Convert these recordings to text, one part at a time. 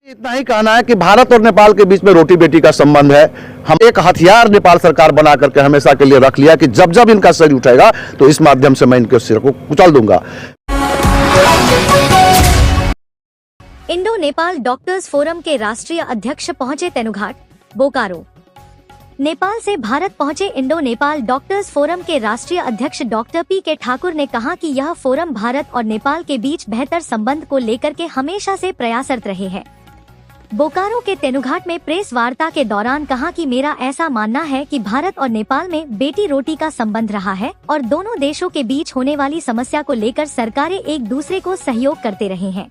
इतना ही कहना है कि भारत और नेपाल के बीच में रोटी बेटी का संबंध है। हम एक हथियार नेपाल सरकार बना करके हमेशा के लिए रख लिया कि जब जब इनका सिर उठेगा तो इस माध्यम से मैं इनके सिर को कुचल दूंगा। इंडो नेपाल डॉक्टर्स फोरम के राष्ट्रीय अध्यक्ष पहुंचे तेनुघाट, बोकारो। नेपाल से भारत पहुंचे इंडो नेपाल डॉक्टर्स फोरम के राष्ट्रीय अध्यक्ष डॉक्टर पी.के. ठाकुर ने कहा कि यह फोरम भारत और नेपाल के बीच बेहतर संबंध को लेकर के हमेशा से प्रयासरत रहे हैं। बोकारो के तेनुघाट में प्रेस वार्ता के दौरान कहा कि मेरा ऐसा मानना है कि भारत और नेपाल में बेटी रोटी का संबंध रहा है और दोनों देशों के बीच होने वाली समस्या को लेकर सरकारें एक दूसरे को सहयोग करते रहे हैं।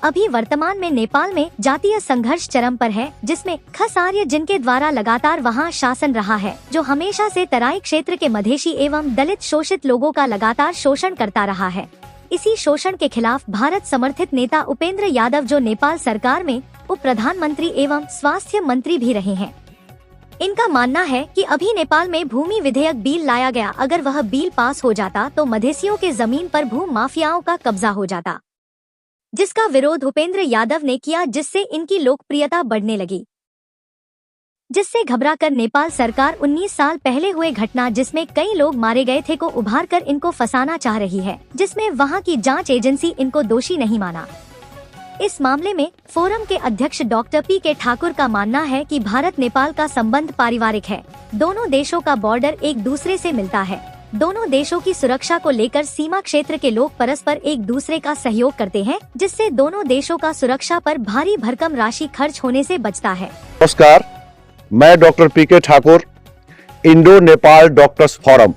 अभी वर्तमान में नेपाल में जातीय संघर्ष चरम पर है, जिसमें खस आर्य जिनके द्वारा लगातार वहां शासन रहा है, जो हमेशा से तराई क्षेत्र के मधेशी एवं दलित शोषित लोगों का लगातार शोषण करता रहा है। इसी शोषण के खिलाफ भारत समर्थित नेता उपेंद्र यादव, जो नेपाल सरकार में उप प्रधानमंत्री एवं स्वास्थ्य मंत्री भी रहे हैं, इनका मानना है कि अभी नेपाल में भूमि विधेयक बिल लाया गया, अगर वह बिल पास हो जाता तो मधेसियों के जमीन पर भू माफियाओं का कब्जा हो जाता, जिसका विरोध उपेंद्र यादव ने किया, जिससे इनकी लोकप्रियता बढ़ने लगी, जिससे घबराकर नेपाल सरकार 19 साल पहले हुए घटना जिसमें कई लोग मारे गए थे को उभार कर इनको फंसाना चाह रही है, जिसमें वहां की जांच एजेंसी इनको दोषी नहीं माना। इस मामले में फोरम के अध्यक्ष डॉक्टर पी.के. ठाकुर का मानना है कि भारत नेपाल का संबंध पारिवारिक है। दोनों देशों का बॉर्डर एक दूसरे से मिलता है। दोनों देशों की सुरक्षा को लेकर सीमा क्षेत्र के लोग परस्पर एक दूसरे का सहयोग करते हैं, जिससे दोनों देशों का सुरक्षा पर भारी भरकम राशि खर्च होने से बचता है। नमस्कार, मैं doctor PK. Thakur, Indo Nepal doctors forum,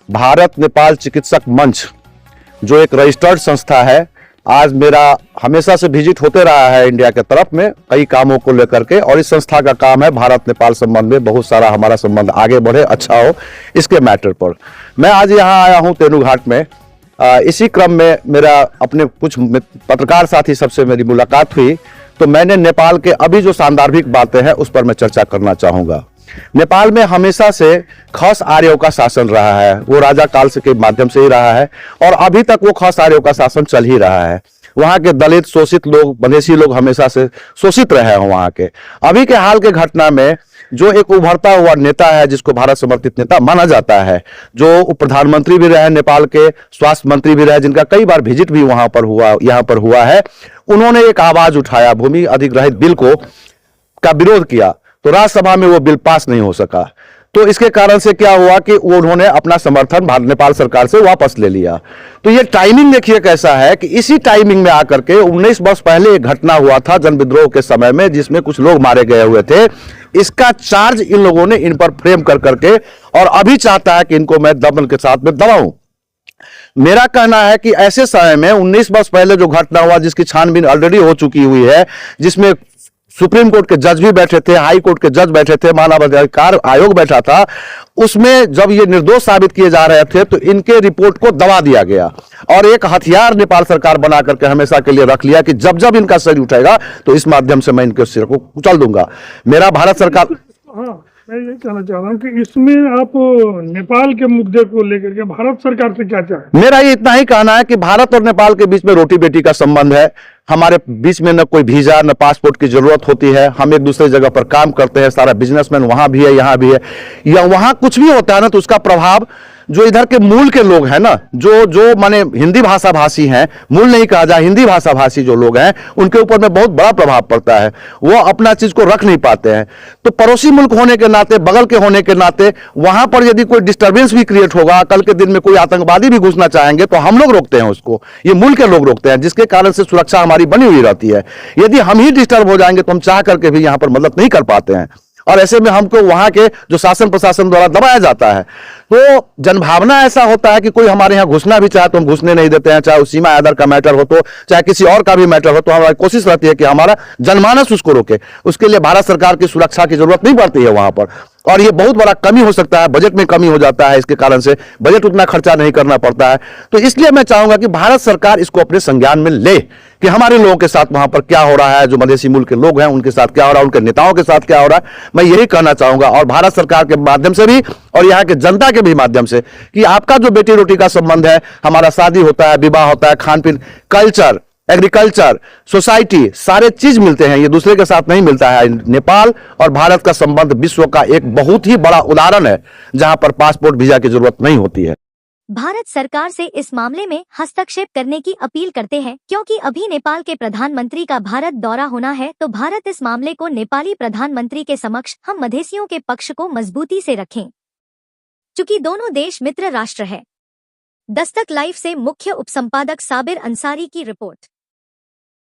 Bharat Nepal चिकित्सक मंच, जो एक रजिस्टर्ड संस्था है, आज मेरा हमेशा से विजिट होते रहा है इंडिया के तरफ में कई कामों को लेकर के, और इस संस्था का काम है भारत नेपाल संबंध में बहुत सारा हमारा संबंध आगे बढ़े, अच्छा हो, इसके मैटर पर मैं आज यहाँ आया हूँ तेनुघाट में। इसी क्रम में मेरा अपने कुछ पत्रकार साथी सबसे मेरी मुलाकात हुई, तो मैंने नेपाल के अभी जो सांदर्भिक बातें हैं उस पर मैं चर्चा करना चाहूँगा। नेपाल में हमेशा से खस आर्यों का शासन रहा है, वो राजा काल से के माध्यम से ही रहा है और अभी तक वो खस आर्यों का शासन चल ही रहा है। वहाँ के दलित शोषित लोग, मधेसी लोग हमेशा से शोषित रहे हैं वहाँ के। अभी के हाल के घटना में जो एक उभरता हुआ नेता है, जिसको भारत समर्थित नेता माना जाता है, जो उप प्रधानमंत्री भी रहे, नेपाल के स्वास्थ्य मंत्री भी रहे, जिनका कई बार विजिट भी वहां पर हुआ, यहाँ पर हुआ है, उन्होंने एक आवाज उठाया, भूमि अधिग्रहित बिल का विरोध किया, तो राज्यसभा में वो बिल पास नहीं हो सका। तो इसके कारण से क्या हुआ कि वो उन्होंने अपना समर्थन नेपाल सरकार से वापस ले लिया। तो ये टाइमिंग देखिए कैसा है कि इसी टाइमिंग में आकर के 19 वर्ष पहले एक घटना हुआ था जन विद्रोह के समय में, जिसमें कुछ लोग मारे गए हुए थे। इसका चार्ज इन लोगों ने इन पर फ्रेम कर करके, और अभी चाहता है कि इनको मैं दमन के साथ में दबाऊं। मेरा कहना है कि ऐसे समय में 19 वर्ष पहले जो घटना हुआ, जिसकी छानबीन ऑलरेडी हो चुकी हुई है, जिसमें सुप्रीम कोर्ट के जज भी बैठे थे, हाई कोर्ट के जज बैठे थे, मानवाधिकार आयोग बैठा था, उसमें जब ये निर्दोष साबित किए जा रहे थे तो इनके रिपोर्ट को दबा दिया गया और एक हथियार नेपाल सरकार बना करके हमेशा के लिए रख लिया कि जब जब इनका सिर उठेगा तो इस माध्यम से मैं इनके सिर को कुचल दूंगा। मेरा भारत सरकार, मैं ये कहना चाह रहा हूँ कि इसमें आप नेपाल के मुद्दे को लेकर के भारत सरकार से क्या चाहें? मेरा ये इतना ही कहना है कि भारत और नेपाल के बीच में रोटी बेटी का संबंध है। हमारे बीच में न कोई वीजा न पासपोर्ट की जरूरत होती है। हम एक दूसरे जगह पर काम करते हैं, सारा बिजनेसमैन वहां भी है, यहाँ भी है, या वहां कुछ भी होता है ना, तो उसका प्रभाव जो इधर के मूल के लोग हैं ना, जो माने हिंदी भाषा भाषी हैं, मूल नहीं कहा जाए, हिंदी भाषा भाषी जो लोग हैं, उनके ऊपर में बहुत बड़ा प्रभाव पड़ता है। वो अपना चीज को रख नहीं पाते हैं। तो पड़ोसी मुल्क होने के नाते, बगल के होने के नाते, वहां पर यदि कोई डिस्टर्बेंस भी क्रिएट होगा, कल के दिन में कोई आतंकवादी भी घुसना चाहेंगे, तो हम लोग रोकते हैं उसको, ये मूल के लोग रोकते हैं, जिसके कारण से सुरक्षा हमारी बनी हुई रहती है। यदि हम ही डिस्टर्ब हो जाएंगे तो हम चाह करके भी यहां पर मदद नहीं कर पाते हैं, और ऐसे में हमको वहां के जो शासन प्रशासन द्वारा दबाया जाता है। तो जनभावना ऐसा होता है कि कोई हमारे यहाँ घुसना भी चाहे तो हम घुसने नहीं देते हैं, चाहे सीमा आधार का मैटर हो, तो चाहे किसी और का भी मैटर हो, तो हमारी कोशिश रहती है कि हमारा जनमानस उसको रोके। उसके लिए भारत सरकार की सुरक्षा की जरूरत नहीं पड़ती है वहां पर, और ये बहुत बड़ा कमी हो सकता है, बजट में कमी हो जाता है, इसके कारण से बजट उतना खर्चा नहीं करना पड़ता है। तो इसलिए मैं चाहूंगा कि भारत सरकार इसको अपने संज्ञान में ले कि हमारे लोगों के साथ वहां पर क्या हो रहा है, जो मधेसी मूल के लोग हैं उनके साथ क्या हो रहा है, उनके नेताओं के साथ क्या हो रहा है। मैं यही कहना चाहूंगा, और भारत सरकार के माध्यम से भी और यहाँ के जनता के भी माध्यम से, कि आपका जो बेटी रोटी का संबंध है, हमारा शादी होता है, विवाह होता है, खान पीन, कल्चर, एग्रीकल्चर, सोसाइटी, सारे चीज मिलते हैं, ये दूसरे के साथ नहीं मिलता है। नेपाल और भारत का संबंध विश्व का एक बहुत ही बड़ा उदाहरण है, जहां पर पासपोर्ट वीजा की जरूरत नहीं होती है। भारत सरकार से इस मामले में हस्तक्षेप करने की अपील करते हैं, क्योंकि अभी नेपाल के प्रधानमंत्री का भारत दौरा होना है, तो भारत इस मामले को नेपाली प्रधानमंत्री के समक्ष हम मधेसियों के पक्ष को मजबूती से रखें, चूंकि दोनों देश मित्र राष्ट्र है। दस्तक लाइव से मुख्य उपसंपादक साबिर अंसारी की रिपोर्ट।